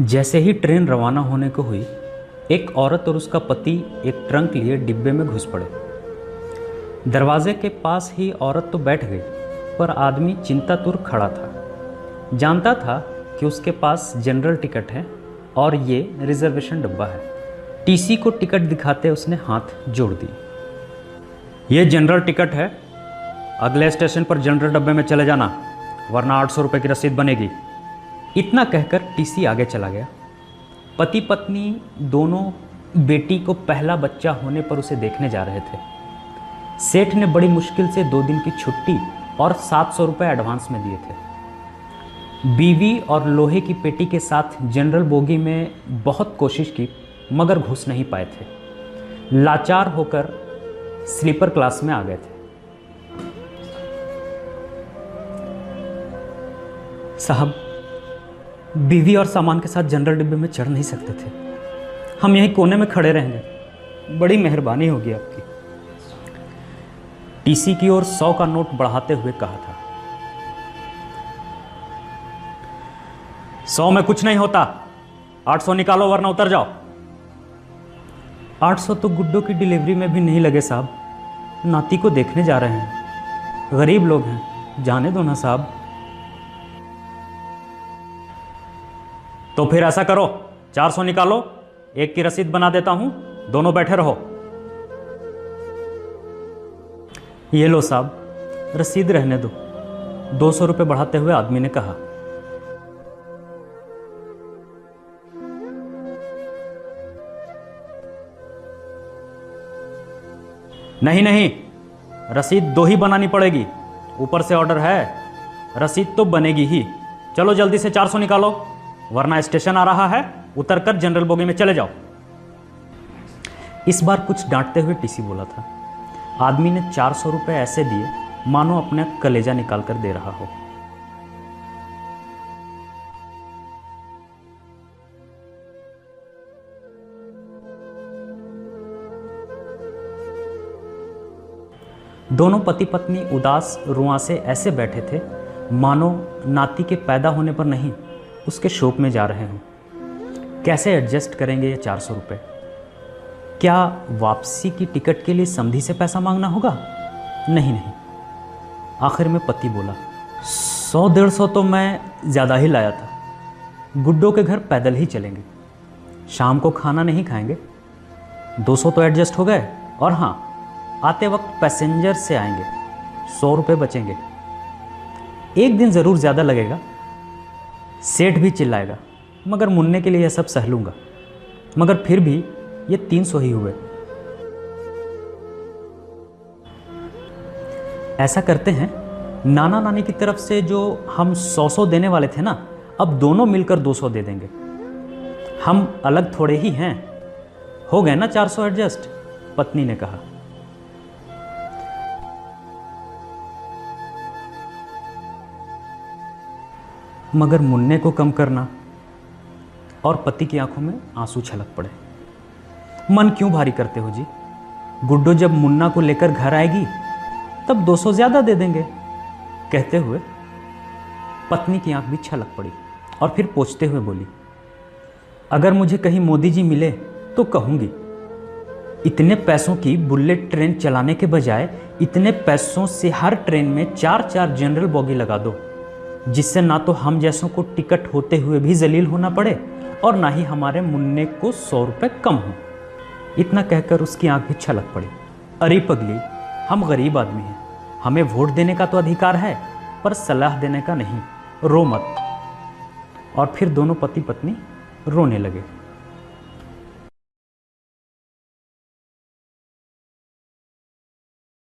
जैसे ही ट्रेन रवाना होने को हुई, एक औरत और उसका पति एक ट्रंक लिए डिब्बे में घुस पड़े। दरवाजे के पास ही औरत तो बैठ गई, पर आदमी चिंतातुर खड़ा था। जानता था कि उसके पास जनरल टिकट है और ये रिजर्वेशन डब्बा है। टीसी को टिकट दिखाते उसने हाथ जोड़ दी। ये जनरल टिकट है, अगले स्टेशन पर जनरल डब्बे में चले जाना, वरना 800 रुपये की रसीद बनेगी। इतना कहकर टीसी आगे चला गया। पति पत्नी दोनों बेटी को पहला बच्चा होने पर उसे देखने जा रहे थे। सेठ ने बड़ी मुश्किल से 2 दिन की छुट्टी और 700 रुपये एडवांस में दिए थे। बीवी और लोहे की पेटी के साथ जनरल बोगी में बहुत कोशिश की, मगर घुस नहीं पाए थे। लाचार होकर स्लीपर क्लास में आ गए थे। साहब, बीवी और सामान के साथ जनरल डिब्बे में चढ़ नहीं सकते थे। हम यहीं कोने में खड़े रहेंगे, बड़ी मेहरबानी होगी आपकी। टीसी की ओर 100 का नोट बढ़ाते हुए कहा था। 100 में कुछ नहीं होता, 800 निकालो वरना उतर जाओ। 800 तो गुड्डो की डिलीवरी में भी नहीं लगे साहब, नाती को देखने जा रहे हैं। गरीब लोग हैं, जाने दो ना साहब। तो फिर ऐसा करो, 400 निकालो, एक की रसीद बना देता हूं, दोनों बैठे रहो। ये लो साहब, रसीद रहने दो, 200 रुपये बढ़ाते हुए आदमी ने कहा। नहीं नहीं, रसीद 2 ही बनानी पड़ेगी, ऊपर से ऑर्डर है, रसीद तो बनेगी ही। चलो जल्दी से 400 निकालो, वरना स्टेशन आ रहा है, उतरकर जनरल बोगी में चले जाओ। इस बार कुछ डांटते हुए टीसी बोला था। आदमी ने 400 रुपये ऐसे दिए मानो अपना कलेजा निकाल कर दे रहा हो। दोनों पति पत्नी उदास रुआं से ऐसे बैठे थे मानो नाती के पैदा होने पर नहीं, उसके शोक में जा रहे हों। कैसे एडजस्ट करेंगे ये 400 रुपये? क्या वापसी की टिकट के लिए समधी से पैसा मांगना होगा? नहीं नहीं। आखिर में पति बोला, 100-150 तो मैं ज़्यादा ही लाया था। गुड्डो के घर पैदल ही चलेंगे, शाम को खाना नहीं खाएंगे। 200 तो एडजस्ट हो गए, और हाँ, आते वक्त पैसेंजर से आएंगे, 100 रुपये बचेंगे। एक दिन ज़रूर ज़्यादा लगेगा, सेठ भी चिल्लाएगा, मगर मुन्ने के लिए यह सब सह लूँगा। मगर फिर भी ये 300 ही हुए। ऐसा करते हैं, नाना नानी की तरफ से जो हम 100 देने वाले थे ना, अब दोनों मिलकर 200 दे देंगे। हम अलग थोड़े ही हैं, हो गए ना 400 एडजस्ट, पत्नी ने कहा। मगर मुन्ने को कम करना, और पति की आंखों में आंसू छलक पड़े। मन क्यों भारी करते हो जी? गुड्डो जब मुन्ना को लेकर घर आएगी तब 200 ज्यादा दे देंगे। कहते हुए पत्नी की आंख भी छलक पड़ी और फिर पोंछते हुए बोली, अगर मुझे कहीं मोदी जी मिले तो कहूंगी, इतने पैसों की बुलेट ट्रेन चलाने के बजाय इतने पैसों से हर ट्रेन में 4-4 जनरल बोगी लगा दो, जिससे ना तो हम जैसों को टिकट होते हुए भी जलील होना पड़े और ना ही हमारे मुन्ने को 100 रुपये कम हो। इतना कहकर उसकी आंख भी छलक पड़ी। अरे पगली, हम गरीब आदमी हैं, हमें वोट देने का तो अधिकार है, पर सलाह देने का नहीं, रो मत। और फिर दोनों पति पत्नी रोने लगे।